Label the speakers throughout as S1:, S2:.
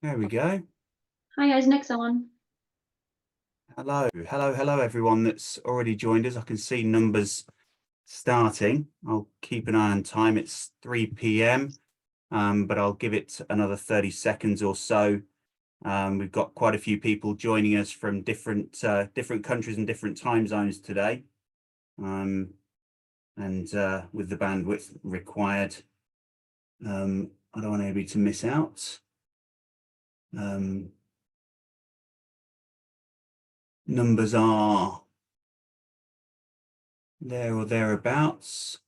S1: There we go.
S2: Hi guys, Nick's on.
S1: Hello, everyone that's already joined us. I can see numbers starting. I'll keep an eye on time. It's 3 p.m., but I'll give it another 30 seconds or so. We've got quite a few people joining us from different countries and different time zones today, and with the bandwidth required, I don't want anybody to miss out. Numbers are there or thereabouts.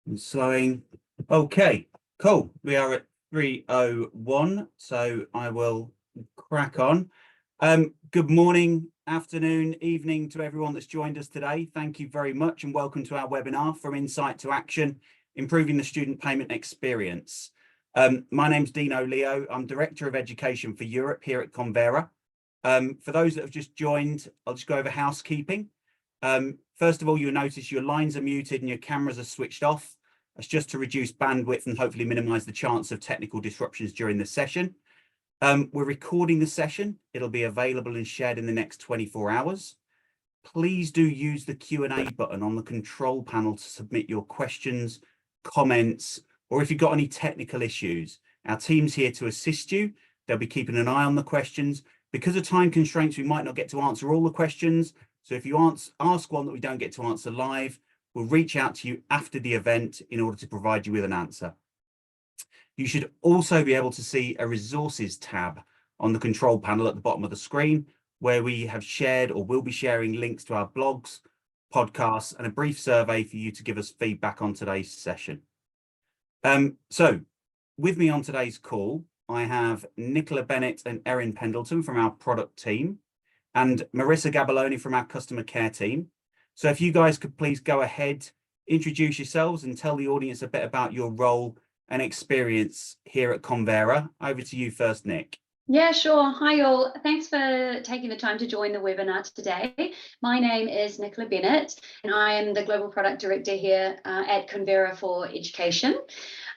S1: And slowing. Okay, cool. We are at 3:01, so I will crack on. Good morning, afternoon, evening to everyone that's joined us today. Thank you very much and welcome to our webinar, From Insight to Action, Improving the Student Payment Experience. My name's Dino Leo. I'm Director of Education for Europe here at Convera. For those that have just joined, I'll just go over housekeeping. First of all, you'll notice your lines are muted and your cameras are switched off. That's just to reduce bandwidth and hopefully minimize the chance of technical disruptions during the session. We're recording the session. It'll be available and shared in the next 24 hours. Please do use the Q&A button on the control panel to submit your questions, comments, or if you've got any technical issues. Our team's here to assist you. They'll be keeping an eye on the questions. Because of time constraints, we might not get to answer all the questions. So if you ask one that we don't get to answer live, we'll reach out to you after the event in order to provide you with an answer. You should also be able to see a resources tab on the control panel at the bottom of the screen, where we have shared or will be sharing links to our blogs, podcasts, and a brief survey for you to give us feedback on today's session. So with me on today's call, I have Nicola Bennett and Erin Pendleton from our product team and Marissa Gabelloni from our customer care team. So if you guys could please go ahead, introduce yourselves and tell the audience a bit about your role and experience here at Convera. Over to you first, Nick.
S2: Yeah, sure. Hi all. Thanks for taking the time to join the webinar today. My name is Nicola Bennett and I am the Global Product Director here at Convera for Education.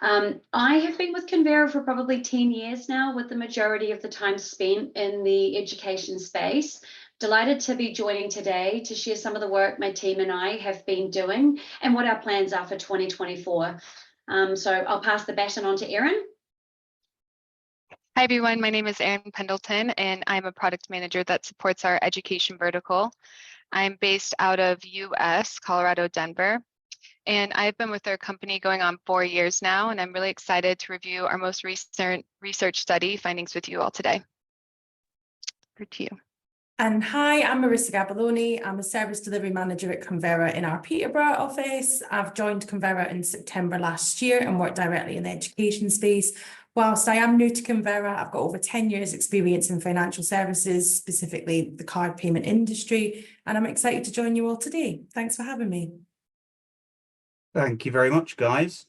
S2: I have been with Convera for probably 10 years now, with the majority of the time spent in the education space. Delighted to be joining today to share some of the work my team and I have been doing and what our plans are for 2024. So I'll pass the baton on to Erin.
S3: Hi everyone, my name is Erin Pendleton and I'm a product manager that supports our education vertical. I'm based out of US, Colorado, Denver, and I've been with our company going on 4 years now, and I'm really excited to review our most recent research study findings with you all today. Over to you.
S4: And hi, I'm Marissa Gabelloni. I'm a service delivery manager at Convera in our Peterborough office. I've joined Convera in September last year and worked directly in the education space. Whilst I am new to Convera, I've got over 10 years experience in financial services, specifically the card payment industry, and I'm excited to join you all today. Thanks for having me.
S1: Thank you very much, guys.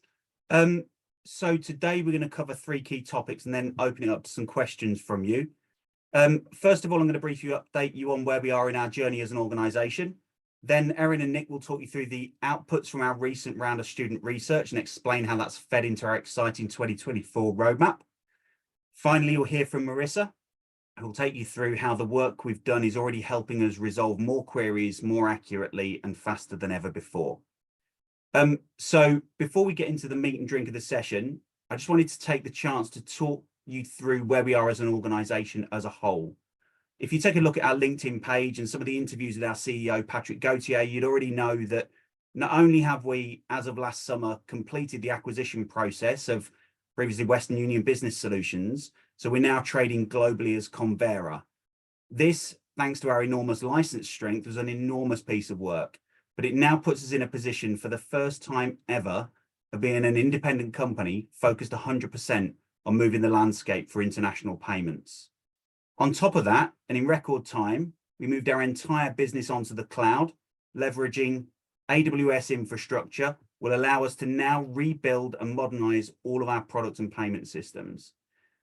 S1: So today we're going to cover 3 key topics and then open it up to some questions from you. First of all, I'm going to briefly update you on where we are in our journey as an organisation. Then Erin and Nick will talk you through the outputs from our recent round of student research and explain how that's fed into our exciting 2024 roadmap. Finally, you'll hear from Marissa, who will take you through how the work we've done is already helping us resolve more queries more accurately and faster than ever before. So before we get into the meat and drink of the session, I just wanted to take the chance to talk you through where we are as an organisation as a whole. If you take a look at our LinkedIn page and some of the interviews with our CEO, Patrick Gauthier, you'd already know that not only have we, as of last summer, completed the acquisition process of previously Western Union Business Solutions, so we're now trading globally as Convera. This, thanks to our enormous license strength, was an enormous piece of work, but it now puts us in a position for the first time ever of being an independent company focused 100% on moving the landscape for international payments. On top of that, and in record time, we moved our entire business onto the cloud, leveraging AWS infrastructure will allow us to now rebuild and modernize all of our product and payment systems.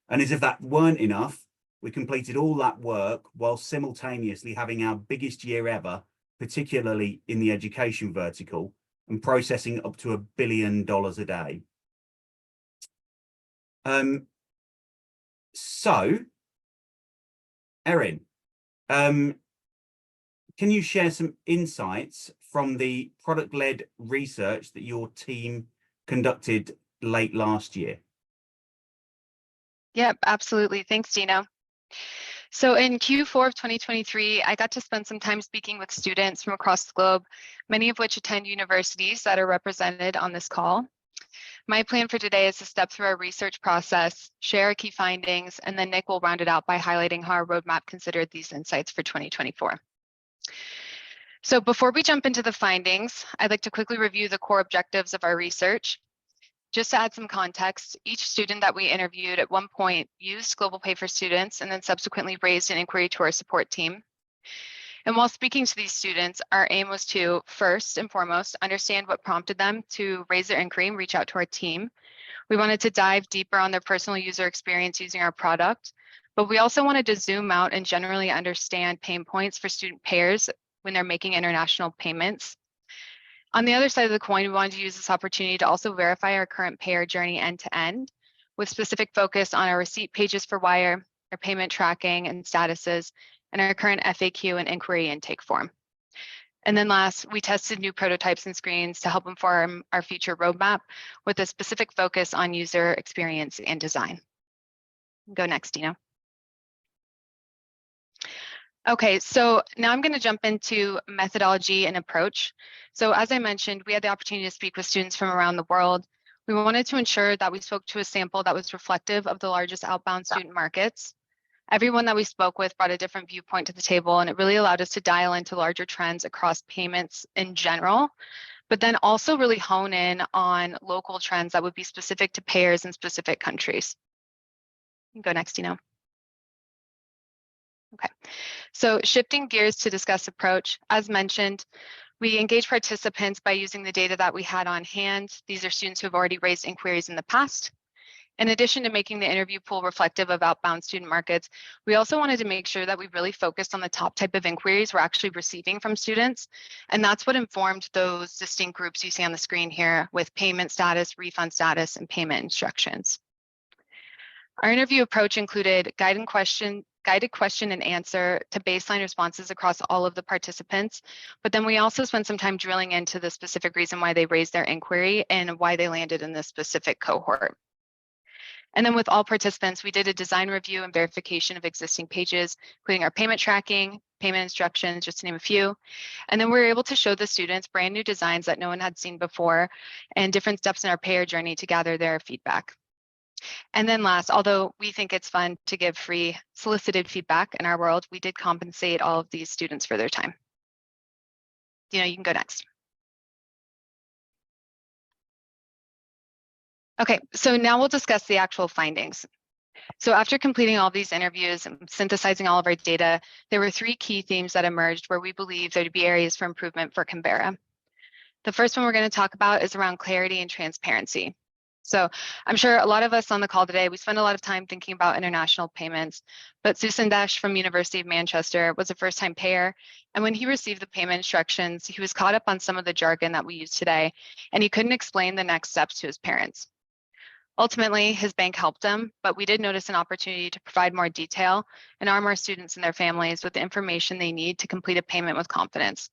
S1: And as if that weren't enough, we completed all that work while simultaneously having our biggest year ever, particularly in the education vertical, and processing up to $1 billion a day. So, Erin, can you share some insights from the product-led research that your team conducted late last year?
S3: Yep, absolutely. Thanks, Dino. So in Q4 of 2023, I got to spend some time speaking with students from across the globe, many of which attend universities that are represented on this call. My plan for today is to step through our research process, share our key findings, and then Nick will round it out by highlighting how our roadmap considered these insights for 2024. So before we jump into the findings, I'd like to quickly review the core objectives of our research. Just to add some context, each student that we interviewed at one point used Global Pay for Students and then subsequently raised an inquiry to our support team. And while speaking to these students, our aim was to, first and foremost, understand what prompted them to raise their inquiry and reach out to our team. We wanted to dive deeper on their personal user experience using our product, but we also wanted to zoom out and generally understand pain points for student payers when they're making international payments. On the other side of the coin, we wanted to use this opportunity to also verify our current payer journey end to end, with specific focus on our receipt pages for wire, our payment tracking and statuses, and our current FAQ and inquiry intake form. And then last, we tested new prototypes and screens to help inform our future roadmap with a specific focus on user experience and design. Go next, Dino. Okay, so now I'm going to jump into methodology and approach. So as I mentioned, we had the opportunity to speak with students from around the world. We wanted to ensure that we spoke to a sample that was reflective of the largest outbound student markets. Everyone that we spoke with brought a different viewpoint to the table, and it really allowed us to dial into larger trends across payments in general, but then also really hone in on local trends that would be specific to payers in specific countries. Go next, Dino. Okay, so shifting gears to discuss approach, as mentioned, we engage participants by using the data that we had on hand. These are students who have already raised inquiries in the past. In addition to making the interview pool reflective of outbound student markets, we also wanted to make sure that we really focused on the top type of inquiries we're actually receiving from students. And that's what informed those distinct groups you see on the screen here with payment status, refund status, and payment instructions. Our interview approach included guided question and answer to baseline responses across all of the participants, but then we also spent some time drilling into the specific reason why they raised their inquiry and why they landed in this specific cohort. And then with all participants, we did a design review and verification of existing pages, including our payment tracking, payment instructions, just to name a few. And then we were able to show the students brand new designs that no one had seen before and different steps in our payer journey to gather their feedback. And then last, although we think it's fun to give free solicited feedback in our world, we did compensate all of these students for their time. You can go next. Okay, so now we'll discuss the actual findings. So after completing all of these interviews and synthesizing all of our data, there were 3 key themes that emerged where we believe there'd be areas for improvement for Convera. The first one we're going to talk about is around clarity and transparency. So I'm sure a lot of us on the call today, we spend a lot of time thinking about international payments, but Susandesh from University of Manchester was a first-time payer. And when he received the payment instructions, he was caught up on some of the jargon that we use today, and he couldn't explain the next steps to his parents. Ultimately, his bank helped him, but we did notice an opportunity to provide more detail and arm our students and their families with the information they need to complete a payment with confidence.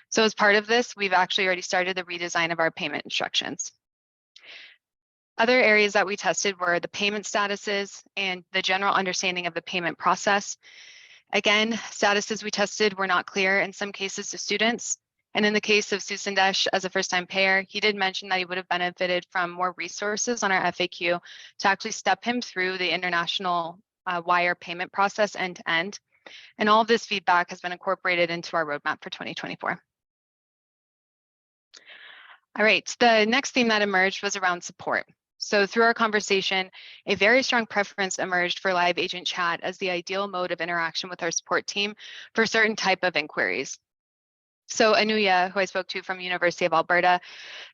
S3: So as part of this, we've actually already started the redesign of our payment instructions. Other areas that we tested were the payment statuses and the general understanding of the payment process. Again, statuses we tested were not clear in some cases to students. And in the case of Susandesh as a first-time payer, he did mention that he would have benefited from more resources on our FAQ to actually step him through the international wire payment process end to end. And all of this feedback has been incorporated into our roadmap for 2024. All right, the next theme that emerged was around support. So through our conversation, a very strong preference emerged for live agent chat as the ideal mode of interaction with our support team for certain type of inquiries. So Anuya, who I spoke to from University of Alberta,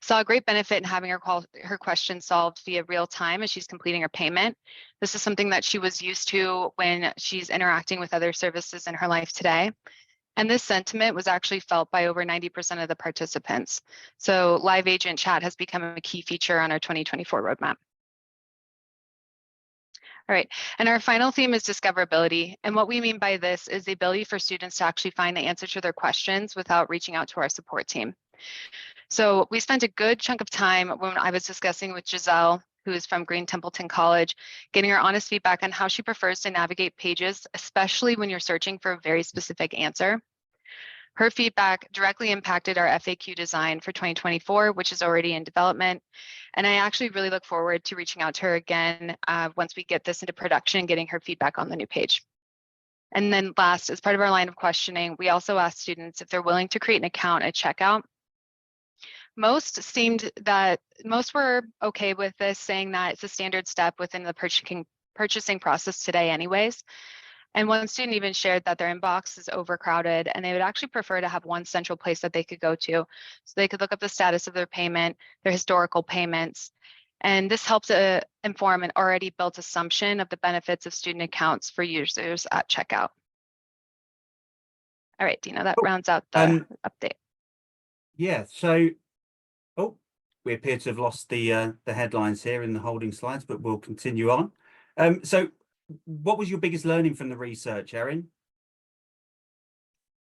S3: saw a great benefit in having her question solved via real time as she's completing her payment. This is something that she was used to when she's interacting with other services in her life today. And this sentiment was actually felt by over 90% of the participants. So live agent chat has become a key feature on our 2024 roadmap. All right, and our final theme is discoverability. And what we mean by this is the ability for students to actually find the answer to their questions without reaching out to our support team. So we spent a good chunk of time when I was discussing with Giselle, who is from Green Templeton College, getting her honest feedback on how she prefers to navigate pages, especially when you're searching for a very specific answer. Her feedback directly impacted our FAQ design for 2024, which is already in development. And I actually really look forward to reaching out to her again once we get this into production and getting her feedback on the new page. And then last, as part of our line of questioning, we also asked students if they're willing to create an account at checkout. Most were okay with this, saying that it's a standard step within the purchasing process today anyways. And one student even shared that their inbox is overcrowded and they would actually prefer to have one central place that they could go to so they could look up the status of their payment, their historical payments. And this helps inform an already built assumption of the benefits of student accounts for users at checkout. All right, Dina, that rounds out the update.
S1: Yeah, so, we appear to have lost the headlines here in the holding slides, but we'll continue on. So what was your biggest learning from the research, Erin?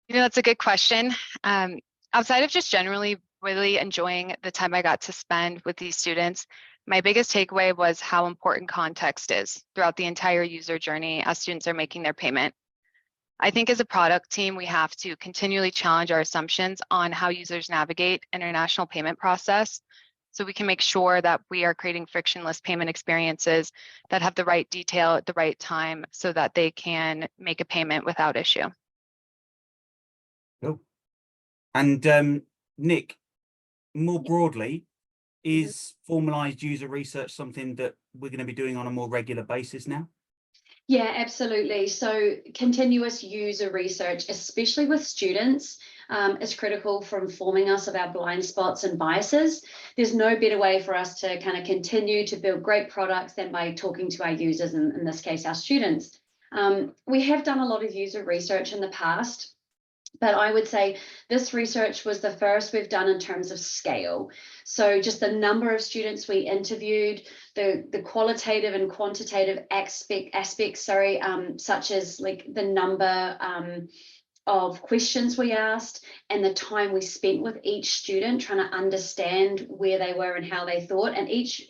S3: That's a good question. Outside of just generally really enjoying the time I got to spend with these students, my biggest takeaway was how important context is throughout the entire user journey as students are making their payment. I think as a product team, we have to continually challenge our assumptions on how users navigate international payment process, so we can make sure that we are creating frictionless payment experiences that have the right detail at the right time so that they can make a payment without issue.
S1: Cool. And Nick, more broadly, is formalized user research something that we're going to be doing on a more regular basis now?
S2: Yeah, absolutely. So continuous user research, especially with students, is critical for informing us of our blind spots and biases. There's no better way for us to kind of continue to build great products than by talking to our users, and in this case, our students. We have done a lot of user research in the past, but I would say this research was the first we've done in terms of scale. So just the number of students we interviewed, the qualitative and quantitative aspects, such as like the number of questions we asked and the time we spent with each student trying to understand where they were and how they thought. And each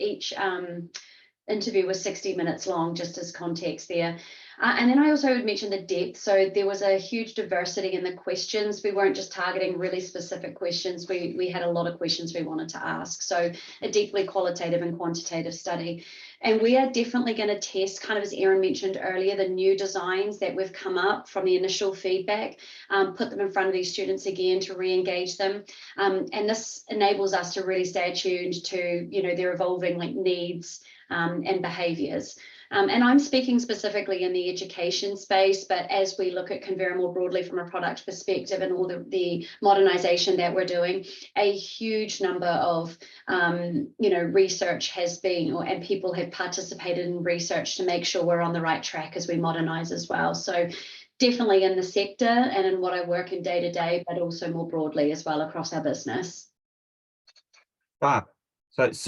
S2: interview was 60 minutes long, just as context there. And then I also would mention the depth. So there was a huge diversity in the questions. We weren't just targeting really specific questions. We had a lot of questions we wanted to ask. So a deeply qualitative and quantitative study. And we are definitely going to test, kind of as Erin mentioned earlier, the new designs that we've come up from the initial feedback, put them in front of these students again to re-engage them. And this enables us to really stay attuned to, their evolving needs and behaviors. And I'm speaking specifically in the education space, but as we look at Convera more broadly from a product perspective and all the modernization that we're doing, a huge number of research has been, and people have participated in research to make sure we're on the right track as we modernize as well. So definitely in the sector and in what I work in day to day, but also more broadly as well across our business.
S1: Fab. So it's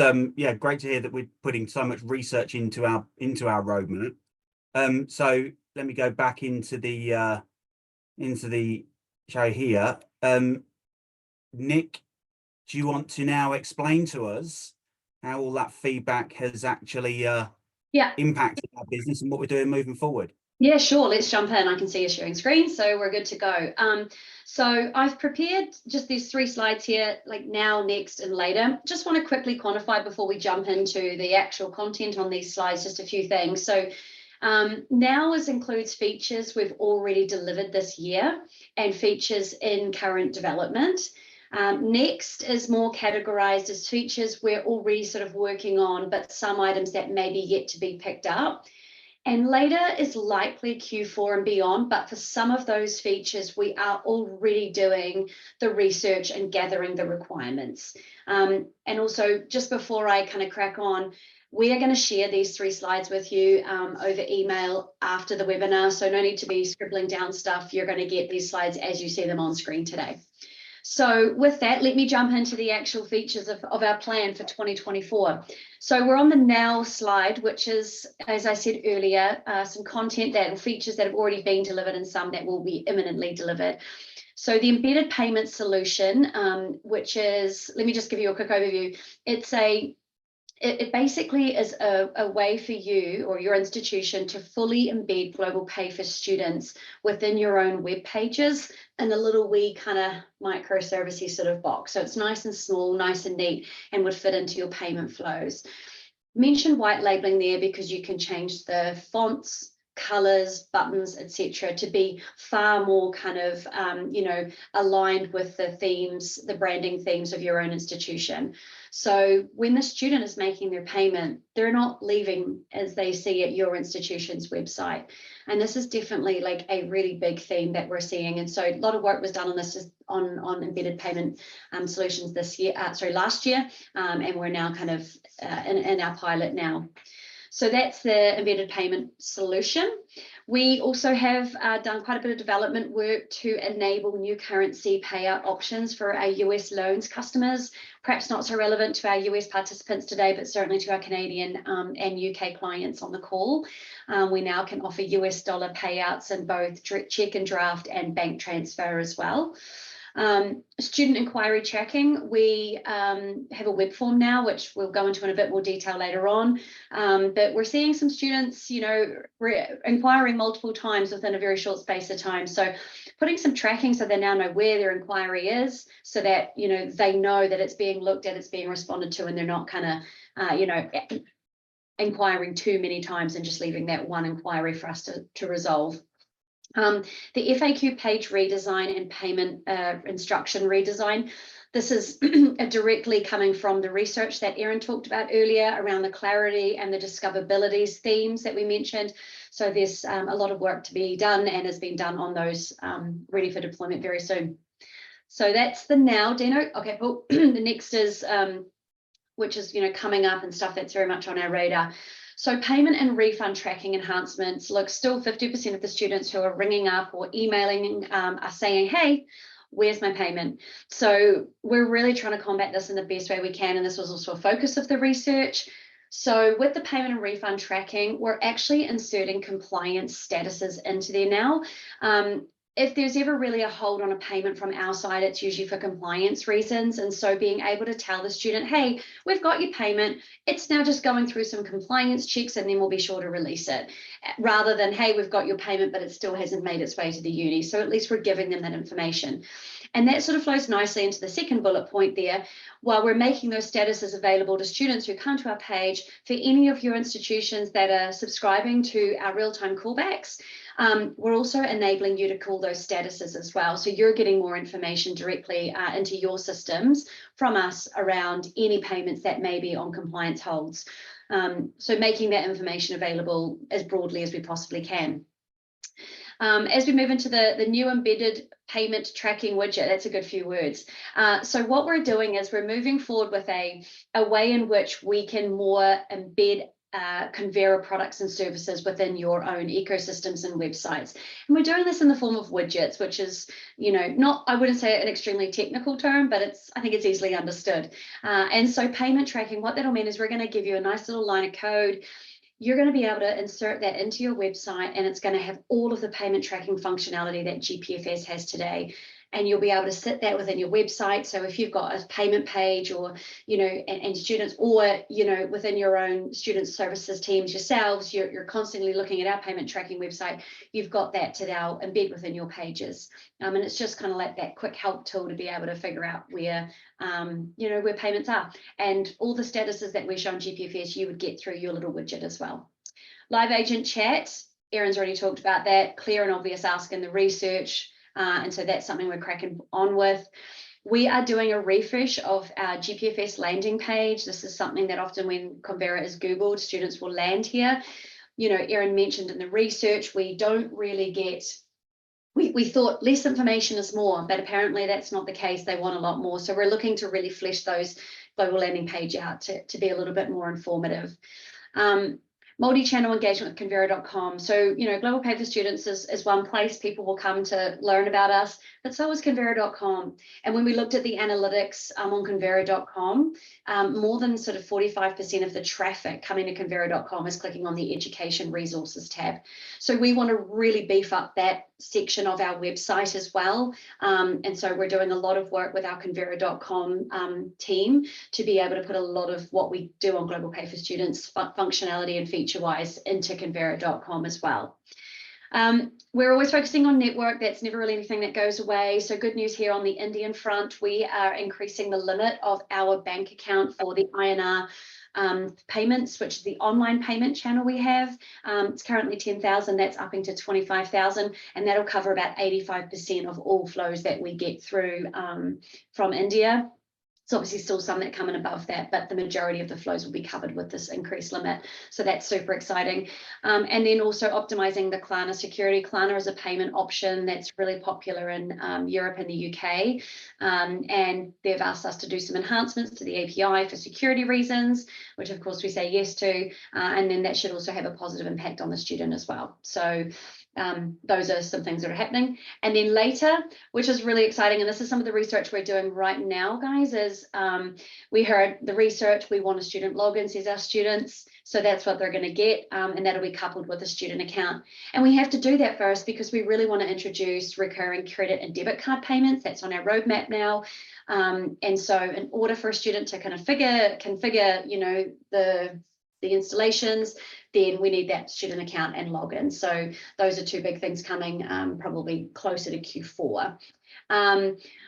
S1: great to hear that we're putting so much research into our roadmap. So let me go back into the show here. Nick, do you want to now explain to us how all that feedback has actually impacted our business and what we're doing moving forward?
S2: Yeah, sure. Let's jump in. I can see you sharing screen, so we're good to go. So I've prepared just these 3 slides here, like now, next, and later. Just want to quickly quantify before we jump into the actual content on these slides, just a few things. So now includes features we've already delivered this year and features in current development. Next is more categorized as features we're already sort of working on, but some items that may be yet to be picked up. And later is likely Q4 and beyond, but for some of those features, we are already doing the research and gathering the requirements. And also, just before I kind of crack on, we are going to share these 3 slides with you over email after the webinar, so no need to be scribbling down stuff. You're going to get these slides as you see them on screen today. So with that, let me jump into the actual features of our plan for 2024. So we're on the now slide, which is, as I said earlier, some content that features that have already been delivered and some that will be imminently delivered. So the embedded payment solution, which is, let me just give you a quick overview. It basically is a way for you or your institution to fully embed Global Pay for students within your own web pages in a little wee kind of microservice sort of box. So it's nice and small, nice and neat, and would fit into your payment flows. Mention white labeling there because you can change the fonts, colors, buttons, etc., to be far more kind of aligned with the themes, the branding themes of your own institution. So when the student is making their payment, they're not leaving as they see at your institution's website. And this is definitely like a really big theme that we're seeing. And so a lot of work was done on this on embedded payment solutions last year, and we're now kind of in our pilot now. So that's the embedded payment solution. We also have done quite a bit of development work to enable new currency payout options for our US loans customers. Perhaps not so relevant to our US participants today, but certainly to our Canadian and UK clients on the call. We now can offer US dollar payouts in both check and draft and bank transfer as well. Student inquiry tracking, we have a web form now, which we'll go into in a bit more detail later on. But we're seeing some students, inquiring multiple times within a very short space of time. So putting some tracking so they now know where their inquiry is, so that, they know that it's being looked at, it's being responded to, and they're not kind of, inquiring too many times and just leaving that one inquiry for us to resolve. The FAQ page redesign and payment instruction redesign. This is directly coming from the research that Erin talked about earlier around the clarity and the discoverabilities themes that we mentioned. So there's a lot of work to be done and has been done on those, ready for deployment very soon. So that's the now, Dino. Okay, cool. The next is, which is, coming up and stuff that's very much on our radar. So payment and refund tracking enhancements. Look, still 50% of the students who are ringing up or emailing are saying, hey, where's my payment? So we're really trying to combat this in the best way we can. And this was also a focus of the research. So with the payment and refund tracking, we're actually inserting compliance statuses into there now. If there's ever really a hold on a payment from our side, it's usually for compliance reasons. And so being able to tell the student, hey, we've got your payment, it's now just going through some compliance checks and then we'll be sure to release it, rather than, hey, we've got your payment, but it still hasn't made its way to the uni. So at least we're giving them that information. And that sort of flows nicely into the second bullet point there. While we're making those statuses available to students who come to our page, for any of your institutions that are subscribing to our real-time callbacks, we're also enabling you to call those statuses as well. So you're getting more information directly into your systems from us around any payments that may be on compliance holds. So making that information available as broadly as we possibly can. As we move into the new embedded payment tracking widget, that's a good few words. So what we're doing is we're moving forward with a way in which we can more embed Convera products and services within your own ecosystems and websites. And we're doing this in the form of widgets, which is, not, I wouldn't say an extremely technical term, but I think it's easily understood. And so payment tracking, what that'll mean is we're going to give you a nice little line of code. You're going to be able to insert that into your website, and it's going to have all of the payment tracking functionality that GPFS has today. And you'll be able to sit that within your website. So if you've got a payment page or, and students, or, within your own student services teams yourselves, you're constantly looking at our payment tracking website, you've got that to now embed within your pages. And it's just kind of like that quick help tool to be able to figure out where, where payments are. And all the statuses that we show on GPFS, you would get through your little widget as well. Live agent chat, Erin's already talked about that, clear and obvious ask in the research. And so that's something we're cracking on with. We are doing a refresh of our GPFS landing page. This is something that often when Convera is Googled, students will land here. Erin mentioned in the research, we don't really get, we thought less information is more, but apparently that's not the case. They want a lot more. So we're looking to really flesh those global landing page out to be a little bit more informative. Multi-channel engagement with Convera.com. So, Global Pay for Students is one place people will come to learn about us, but so is Convera.com. And when we looked at the analytics on Convera.com, more than sort of 45% of the traffic coming to Convera.com is clicking on the Education Resources tab. So we want to really beef up that section of our website as well. And so we're doing a lot of work with our Convera.com team to be able to put a lot of what we do on Global Pay for Students functionality and feature-wise into Convera.com as well. We're always focusing on network. That's never really anything that goes away. So good news here on the Indian front, we are increasing the limit of our bank account for the INR payments, which is the online payment channel we have. It's currently 10,000, that's upping to 25,000, and that'll cover about 85% of all flows that we get through from India. It's obviously still some that come in above that, but the majority of the flows will be covered with this increased limit. So that's super exciting. And then also optimizing the Klarna security. Klarna is a payment option that's really popular in Europe and the UK. And they've asked us to do some enhancements to the API for security reasons, which of course we say yes to. And then that should also have a positive impact on the student as well. So those are some things that are happening. And then later, which is really exciting, and this is some of the research we're doing right now, guys, is we heard the research, we want a student login, says our students, so that's what they're going to get, and that'll be coupled with a student account. And we have to do that first because we really want to introduce recurring credit and debit card payments. That's on our roadmap now. And so in order for a student to kind of configure, the installations, then we need that student account and login. So those are two big things coming probably closer to Q4.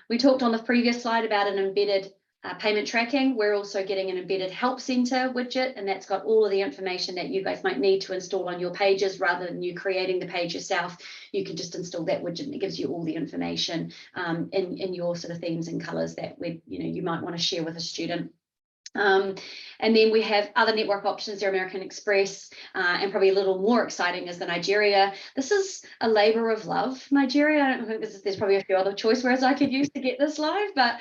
S2: We talked on the previous slide about an embedded payment tracking. We're also getting an embedded help center widget, and that's got all of the information that you guys might need to install on your pages. Rather than you creating the page yourself, you can just install that widget and it gives you all the information in your sort of themes and colors that you might want to share with a student. And then we have other network options, the American Express, and probably a little more exciting is the Nigeria. This is a labor of love, Nigeria. I don't think there's probably a few other choice words I could use to get this live, but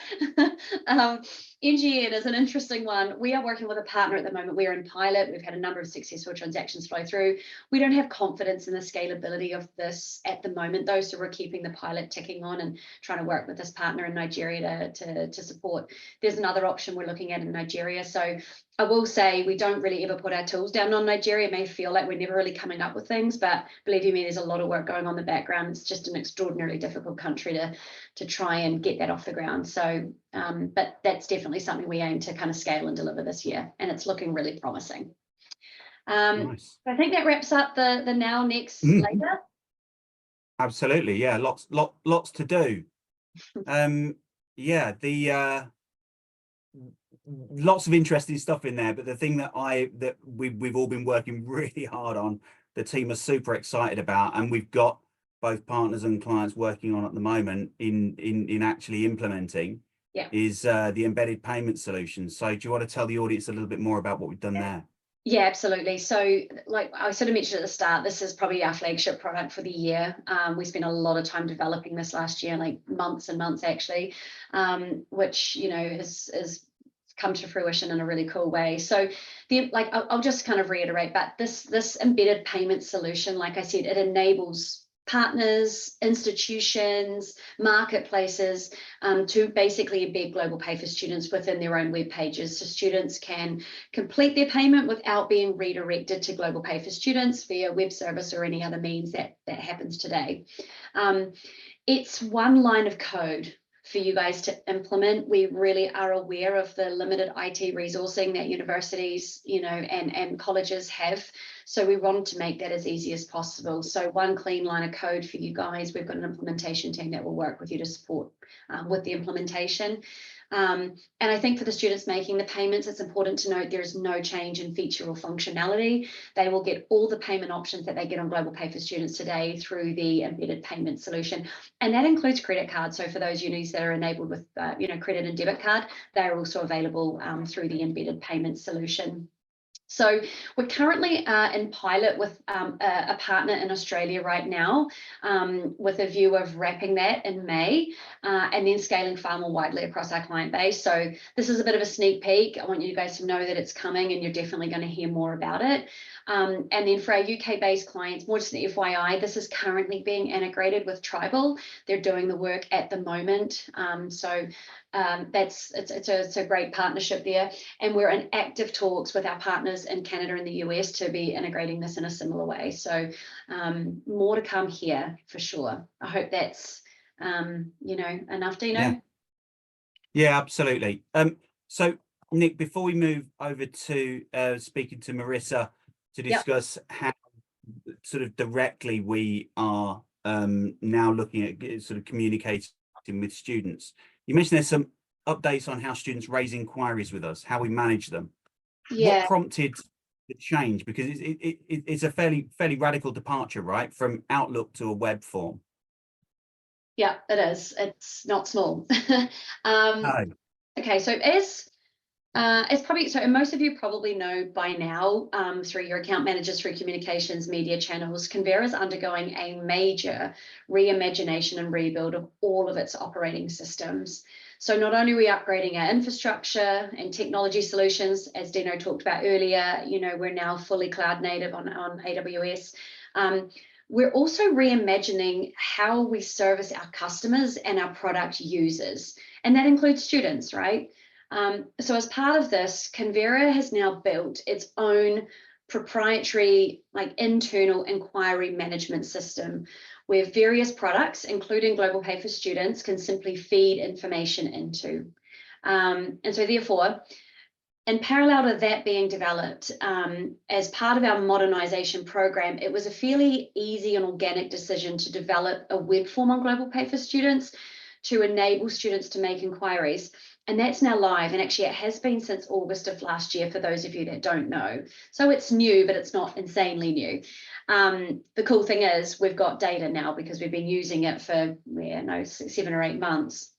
S2: NGN is an interesting one. We are working with a partner at the moment. We're in pilot. We've had a number of successful transactions flow through. We don't have confidence in the scalability of this at the moment, though, so we're keeping the pilot ticking on and trying to work with this partner in Nigeria to support. There's another option we're looking at in Nigeria. So I will say we don't really ever put our tools down on Nigeria. It may feel like we're never really coming up with things, but believe you me, there's a lot of work going on in the background. It's just an extraordinarily difficult country to try and get that off the ground. So, but that's definitely something we aim to kind of scale and deliver this year, and it's looking really promising.
S1: Nice.
S2: I think that wraps up the now, next, later.
S1: Absolutely, yeah, lots to do. Yeah, lots of interesting stuff in there, but the thing that we've all been working really hard on, the team are super excited about, and we've got both partners and clients working on at the moment in actually implementing, is the embedded payment solution. So do you want to tell the audience a little bit more about what we've done there?
S2: Yeah, absolutely. So like I sort of mentioned at the start, this is probably our flagship product for the year. We spent a lot of time developing this last year, like months and months actually, which, has come to fruition in a really cool way. So I'll just kind of reiterate, but this embedded payment solution, like I said, it enables partners, institutions, marketplaces to basically embed Global Pay for Students within their own web pages, so students can complete their payment without being redirected to Global Pay for Students via web service or any other means that happens today. It's one line of code for you guys to implement. We really are aware of the limited IT resourcing that universities, and colleges have. So we wanted to make that as easy as possible. So one clean line of code for you guys. We've got an implementation team that will work with you to support with the implementation. And I think for the students making the payments, it's important to note there is no change in feature or functionality. They will get all the payment options that they get on Global Pay for Students today through the embedded payment solution. And that includes credit cards. So for those unis that are enabled with, credit and debit card, they are also available through the embedded payment solution. So we're currently in pilot with a partner in Australia right now, with a view of wrapping that in May, and then scaling far more widely across our client base. So this is a bit of a sneak peek. I want you guys to know that it's coming and you're definitely going to hear more about it. And then for our UK-based clients, more just an FYI, this is currently being integrated with Tribal. They're doing the work at the moment. It's a great partnership there. And we're in active talks with our partners in Canada and the US to be integrating this in a similar way. So more to come here for sure. I hope that's enough, Dino.
S1: Yeah, absolutely. So Nick, before we move over to speaking to Marissa to discuss how sort of directly we are now looking at sort of communicating with students, you mentioned there's some updates on how students raise inquiries with us, how we manage them. What prompted the change? Because it's a fairly radical departure, right, from Outlook to a web form.
S2: Yeah, it is. It's not small.
S1: No.
S2: Okay, so as probably, so most of you probably know by now, through your account managers, through communications, media channels, Convera is undergoing a major reimagination and rebuild of all of its operating systems. So not only are we upgrading our infrastructure and technology solutions, as Dino talked about earlier, we're now fully cloud native on AWS. We're also reimagining how we service our customers and our product users, and that includes students, right? So as part of this, Convera has now built its own proprietary, internal inquiry management system where various products, including Global Pay for Students, can simply feed information into. And so therefore, in parallel to that being developed, as part of our modernization program, it was a fairly easy and organic decision to develop a web form on Global Pay for Students to enable students to make inquiries. And that's now live. And actually, it has been since August of last year, for those of you that don't know. So it's new, but it's not insanely new. The cool thing is we've got data now because we've been using it for 7 or 8 months.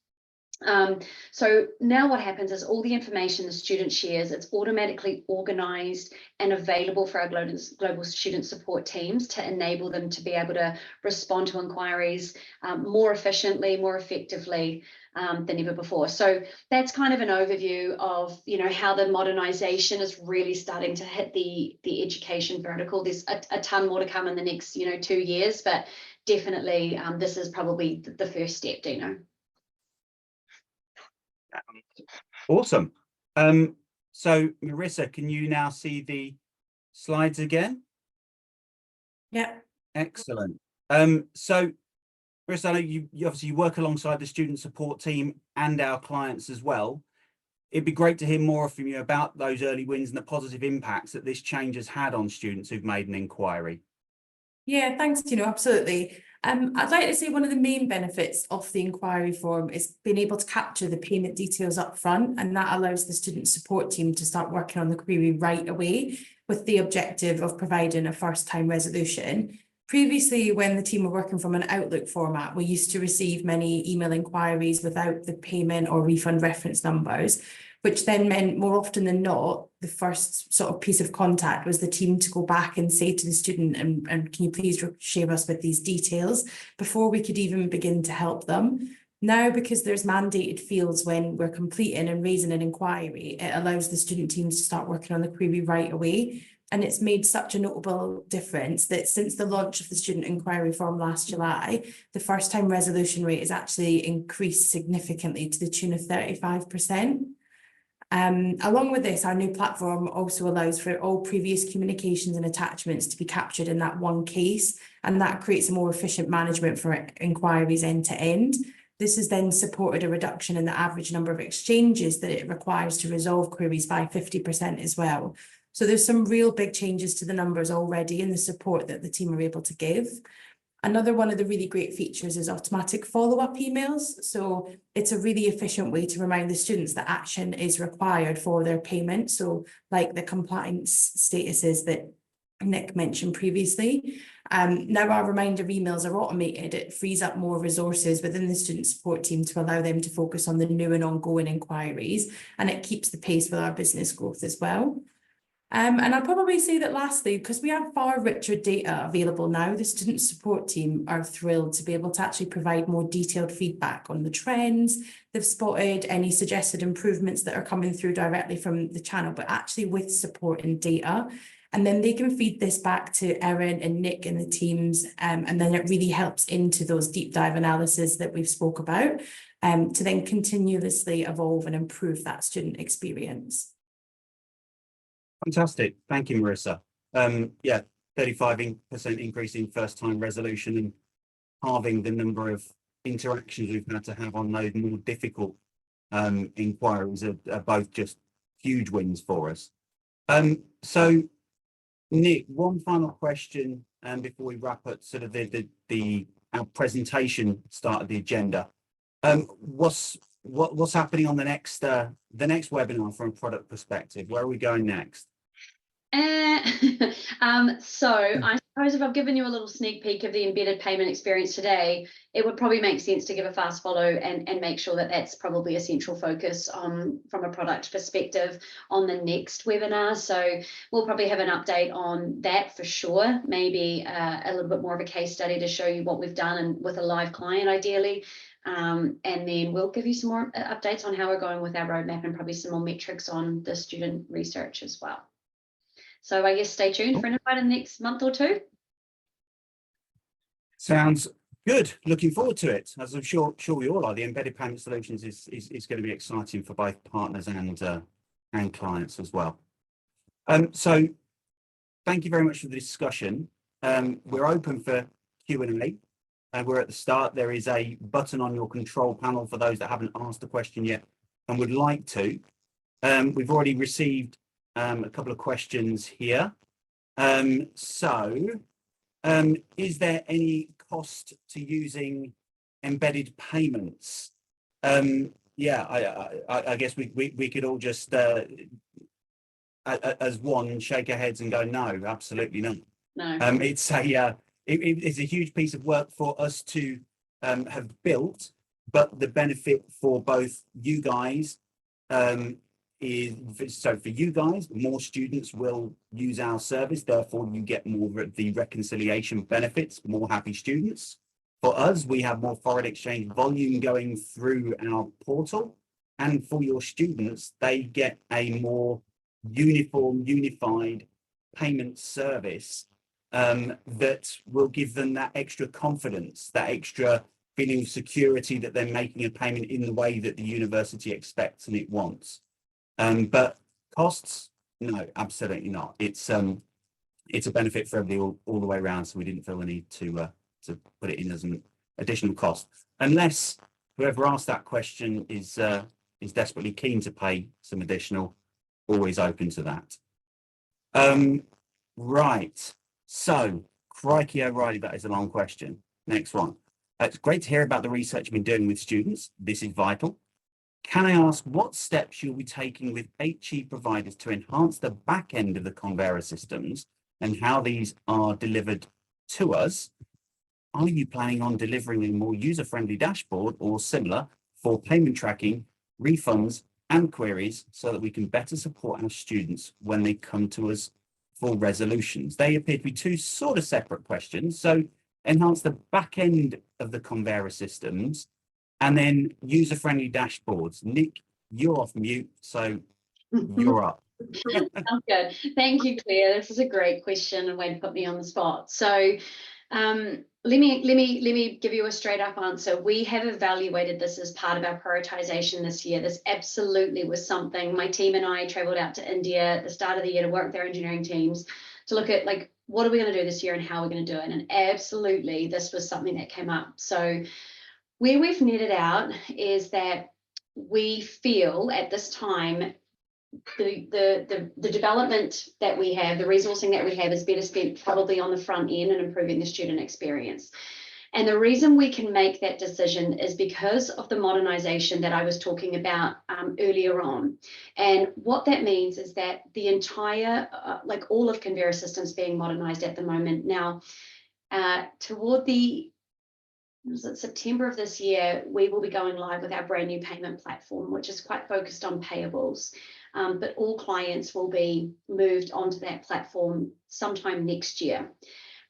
S2: So now what happens is all the information the student shares, it's automatically organized and available for our global student support teams to enable them to be able to respond to inquiries more efficiently, more effectively than ever before. So that's kind of an overview of how the modernization is really starting to hit the education vertical. There's a ton more to come in the next 2 years, but definitely this is probably the first step, Dino.
S1: Awesome. So Marissa, can you now see the slides again?
S4: Yeah.
S1: Excellent. So Marissa, I know you obviously work alongside the student support team and our clients as well. It'd be great to hear more from you about those early wins and the positive impacts that this change has had on students who've made an inquiry.
S4: Yeah, thanks, Tino, absolutely. I'd like to say one of the main benefits of the inquiry form is being able to capture the payment details up front, and that allows the student support team to start working on the query right away with the objective of providing a first-time resolution. Previously, when the team were working from an Outlook format, we used to receive many email inquiries without the payment or refund reference numbers, which then meant more often than not, the first sort of piece of contact was the team to go back and say to the student, and can you please share us with these details before we could even begin to help them. Now, because there's mandated fields when we're completing and raising an inquiry, it allows the student teams to start working on the query right away. And it's made such a notable difference that since the launch of the student inquiry form last July, the first time resolution rate has actually increased significantly to the tune of 35%. Along with this, our new platform also allows for all previous communications and attachments to be captured in that one case, and that creates a more efficient management for inquiries end to end. This has then supported a reduction in the average number of exchanges that it requires to resolve queries by 50% as well. So there's some real big changes to the numbers already in the support that the team are able to give. Another one of the really great features is automatic follow-up emails. So it's a really efficient way to remind the students that action is required for their payment. So like the compliance statuses that Nick mentioned previously. Now our reminder emails are automated. It frees up more resources within the student support team to allow them to focus on the new and ongoing inquiries, and it keeps the pace with our business growth as well. And I'd probably say that lastly, because we have far richer data available now, the student support team are thrilled to be able to actually provide more detailed feedback on the trends they've spotted, any suggested improvements that are coming through directly from the channel, but actually with support and data. And then they can feed this back to Erin and Nick and the teams, and then it really helps into those deep dive analysis that we've spoke about, to then continuously evolve and improve that student experience.
S1: Fantastic. Thank you, Marissa. Yeah, 35% increase in first-time resolution and halving the number of interactions we've had to have on those more difficult inquiries are both just huge wins for us. So, Nick, one final question before we wrap up sort of our presentation start of the agenda. What's happening on the next webinar from a product perspective? Where are we going next?
S2: So I suppose if I've given you a little sneak peek of the embedded payment experience today, it would probably make sense to give a fast follow and make sure that that's probably a central focus from a product perspective on the next webinar. So we'll probably have an update on that for sure, maybe a little bit more of a case study to show you what we've done and with a live client ideally. And then we'll give you some more updates on how we're going with our roadmap and probably some more metrics on the student research as well. So I guess stay tuned for an invite in the next month or two.
S1: Sounds good. Looking forward to it. As I'm sure we all are. The embedded payment solutions is going to be exciting for both partners and clients as well. So thank you very much for the discussion. We're open for Q&A. We're at the start. There is a button on your control panel for those that haven't asked a question yet and would like to. We've already received a couple of questions here. Is there any cost to using embedded payments? Yeah, I guess we could all just as one shake our heads and go, no, absolutely not.
S2: No.
S1: It's a huge piece of work for us to have built, but the benefit for both you guys so for you guys, more students will use our service, therefore you get more of the reconciliation benefits, more happy students. For us, we have more foreign exchange volume going through our portal, and for your students, they get a more unified payment service that will give them that extra confidence, that extra feeling of security that they're making a payment in the way that the university expects and it wants. But costs, no, absolutely not. It's a benefit for everybody all the way around, so we didn't feel the need to put it in as an additional cost, unless whoever asked that question is desperately keen to pay some additional. Always open to that. Right. So, crikey O'Reilly, that is a long question. Next one. It's great to hear about the research you've been doing with students. This is vital. Can I ask what steps you'll be taking with HE providers to enhance the back end of the Convera systems and how these are delivered to us? Are you planning on delivering a more user-friendly dashboard or similar for payment tracking, refunds, and queries so that we can better support our students when they come to us for resolutions? They appear to be two sort of separate questions. So enhance the back end of the Convera systems and then user-friendly dashboards. Nick, you're off mute, so you're up.
S2: Sounds good. Thank you, Claire. This is a great question and way to put me on the spot. So let me give you a straight up answer. We have evaluated this as part of our prioritization this year. This absolutely was something my team and I traveled out to India at the start of the year to work with their engineering teams to look at like, what are we going to do this year and how are we going to do it? And absolutely, this was something that came up. So where we've netted out is that we feel at this time the development that we have, the resourcing that we have is better spent probably on the front end and improving the student experience. And the reason we can make that decision is because of the modernization that I was talking about earlier on. And what that means is that the entire, like all of Convera systems being modernized at the moment now, toward the was it September of this year, we will be going live with our brand new payment platform, which is quite focused on payables. But all clients will be moved onto that platform sometime next year.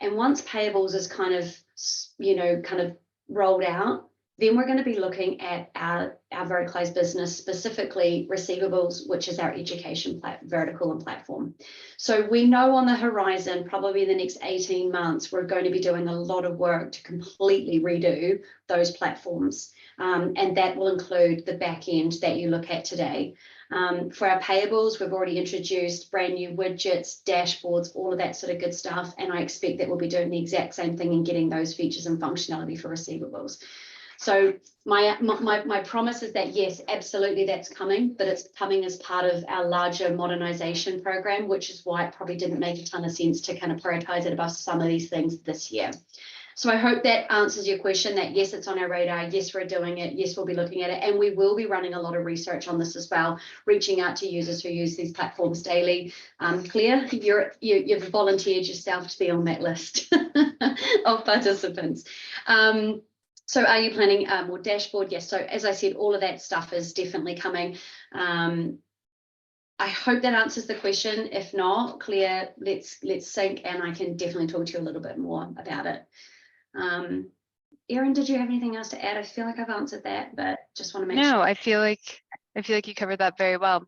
S2: And once payables is kind of rolled out, then we're going to be looking at our verticalized business, specifically receivables, which is our education vertical and platform. So we know on the horizon, probably in the next 18 months, we're going to be doing a lot of work to completely redo those platforms. And that will include the back end that you look at today. For our payables, we've already introduced brand new widgets, dashboards, all of that sort of good stuff. And I expect that we'll be doing the exact same thing and getting those features and functionality for receivables. So my promise is that, yes, absolutely, that's coming, but it's coming as part of our larger modernization program, which is why it probably didn't make a ton of sense to kind of prioritize it above some of these things this year. So I hope that answers your question, that yes, it's on our radar. Yes, we're doing it. Yes, we'll be looking at it. And we will be running a lot of research on this as well, reaching out to users who use these platforms daily. Claire, you've volunteered yourself to be on that list of participants. So are you planning more dashboard? Yes. So as I said, all of that stuff is definitely coming. I hope that answers the question. If not, Claire, let's sync and I can definitely talk to you a little bit more about it. Erin, did you have anything else to add? I feel like I've answered that, but just want to make sure.
S3: No, I feel like you covered that very well.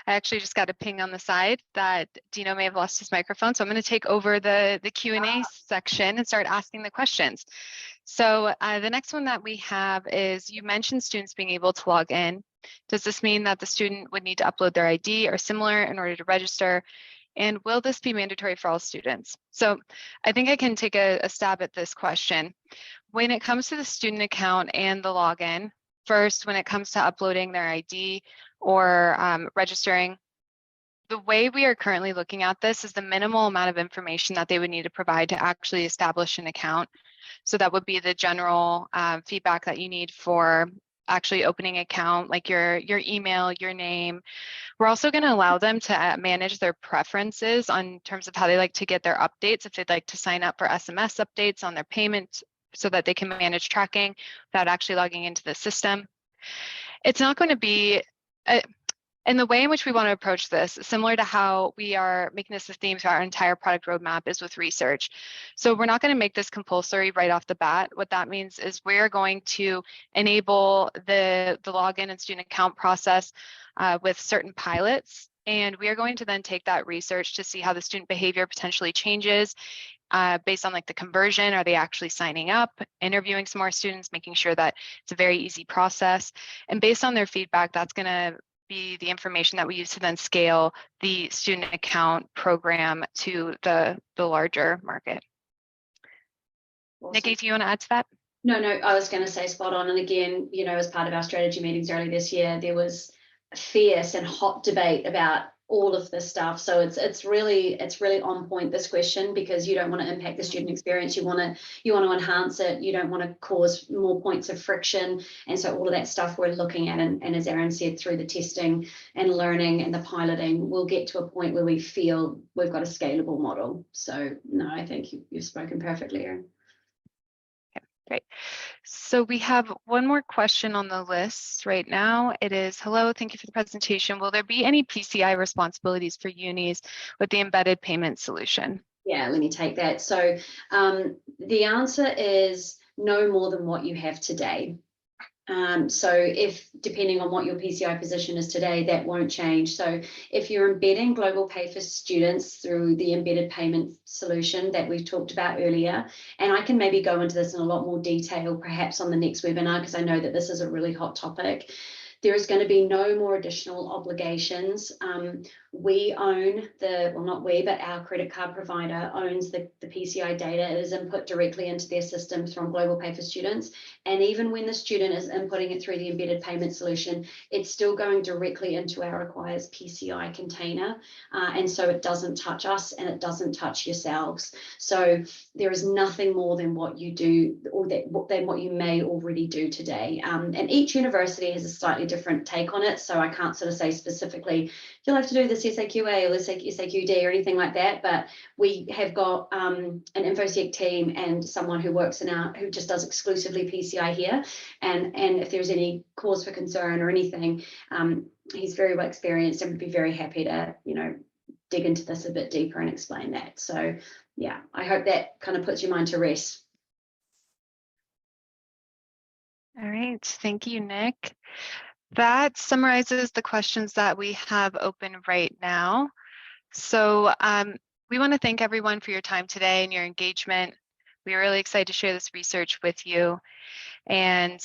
S3: I actually just got a ping on the side that Dino may have lost his microphone, so I'm going to take over the Q&A section and start asking the questions. So the next one that we have is, you mentioned students being able to log in. Does this mean that the student would need to upload their ID or similar in order to register? And will this be mandatory for all students? So I think I can take a stab at this question. When it comes to the student account and the login, first, when it comes to uploading their ID or registering, the way we are currently looking at this is the minimal amount of information that they would need to provide to actually establish an account. So that would be the general feedback that you need for actually opening an account, like your email, your name. We're also going to allow them to manage their preferences on terms of how they like to get their updates, if they'd like to sign up for SMS updates on their payment so that they can manage tracking without actually logging into the system. It's not going to be, and the way in which we want to approach this, similar to how we are making this a theme to our entire product roadmap, is with research. So we're not going to make this compulsory right off the bat. What that means is we're going to enable the login and student account process with certain pilots. And we are going to then take that research to see how the student behavior potentially changes based on like the conversion. Are they actually signing up, interviewing some more students, making sure that it's a very easy process. And based on their feedback, that's going to be the information that we use to then scale the student account program to the larger market.
S2: Awesome.
S3: Nikki, do you want to add to that?
S2: No, I was going to say spot on. And again, as part of our strategy meetings early this year, there was a fierce and hot debate about all of this stuff. So it's really on point, this question, because you don't want to impact the student experience. You want to enhance it. You don't want to cause more points of friction. And so all of that stuff we're looking at, and as Erin said, through the testing and learning and the piloting, we'll get to a point where we feel we've got a scalable model. So no, I think you've spoken perfectly, Erin.
S3: Great. So we have one more question on the list right now. It is, hello, thank you for the presentation. Will there be any PCI responsibilities for unis with the embedded payment solution?
S2: Yeah, let me take that. So the answer is no more than what you have today. So if, depending on what your PCI position is today, that won't change. So if you're embedding Global Pay for students through the embedded payment solution that we've talked about earlier, and I can maybe go into this in a lot more detail, perhaps on the next webinar, because I know that this is a really hot topic. There is going to be no more additional obligations. We own well, not we, but our credit card provider owns the PCI data. It is input directly into their systems from Global Pay for Students. And even when the student is inputting it through the embedded payment solution, it's still going directly into our Acquires PCI container. And so it doesn't touch us and it doesn't touch yourselves. So there is nothing more than what you do, or than what you may already do today. And each university has a slightly different take on it. So I can't sort of say specifically, you'll have to do this SAQA or this SAQD or anything like that. But we have got an InfoSec team and someone who works who just does exclusively PCI here. And if there's any cause for concern or anything, he's very well experienced and would be very happy to, dig into this a bit deeper and explain that. So yeah, I hope that kind of puts your mind to rest.
S3: All right, thank you, Nick. That summarizes the questions that we have open right now. So we want to thank everyone for your time today and your engagement. We are really excited to share this research with you. And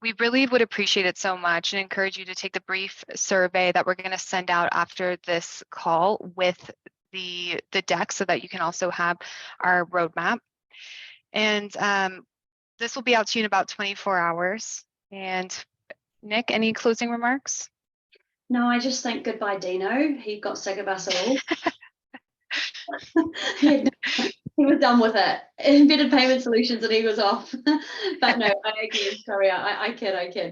S3: we really would appreciate it so much and encourage you to take the brief survey that we're going to send out after this call with the deck so that you can also have our roadmap. And this will be out to you in about 24 hours. And Nick, any closing remarks?
S2: No, I just think goodbye, Dino. He got sick of us all. He was done with it. Embedded payment solutions, and he was off. But no, I kid.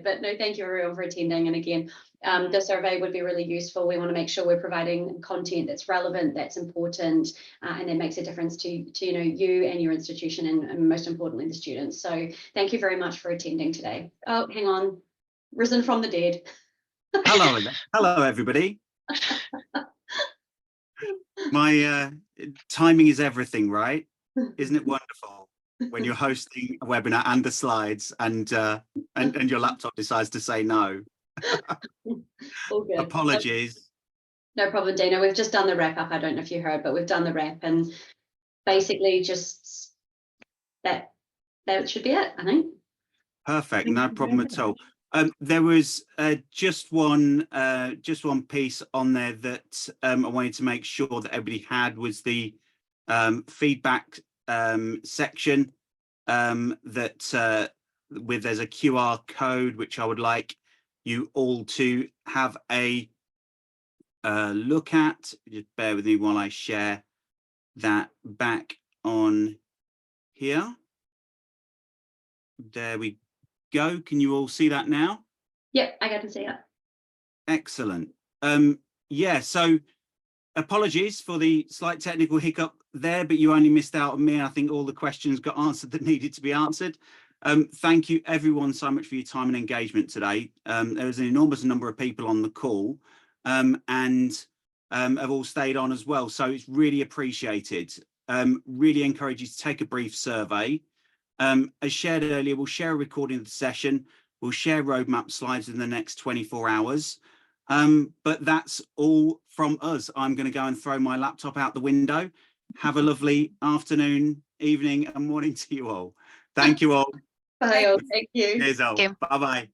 S2: But no, thank you everyone for attending. And again, the survey would be really useful. We want to make sure we're providing content that's relevant, that's important, and that makes a difference to you and your institution, and most importantly, the students. So thank you very much for attending today. Oh, hang on, risen from the dead.
S1: Hello, everybody. My timing is everything, right? Isn't it wonderful when you're hosting a webinar and the slides and your laptop decides to say no?
S2: All good.
S1: Apologies.
S2: No problem, Dino. We've just done the wrap up. I don't know if you heard, but we've done the wrap, and basically just that should be it, I think.
S1: Perfect. No problem at all. There was just one piece on there that I wanted to make sure that everybody had, was the feedback section that there's a QR code which I would like you all to have a look at. Just bear with me while I share that back on here. There we go. Can you all see that now?
S2: Yep, I got to see it.
S1: Excellent. Yeah, so apologies for the slight technical hiccup there, but you only missed out on me. I think all the questions got answered that needed to be answered. Thank you everyone so much for your time and engagement today. There was an enormous number of people on the call and have all stayed on as well, so it's really appreciated. Really encourage you to take a brief survey. As shared earlier, we'll share a recording of the session. We'll share roadmap slides in the next 24 hours. But that's all from us. I'm going to go and throw my laptop out the window. Have a lovely afternoon, evening, and morning to you all. Thank you all.
S2: Bye all. Thank you.
S1: Cheers all. Bye-bye.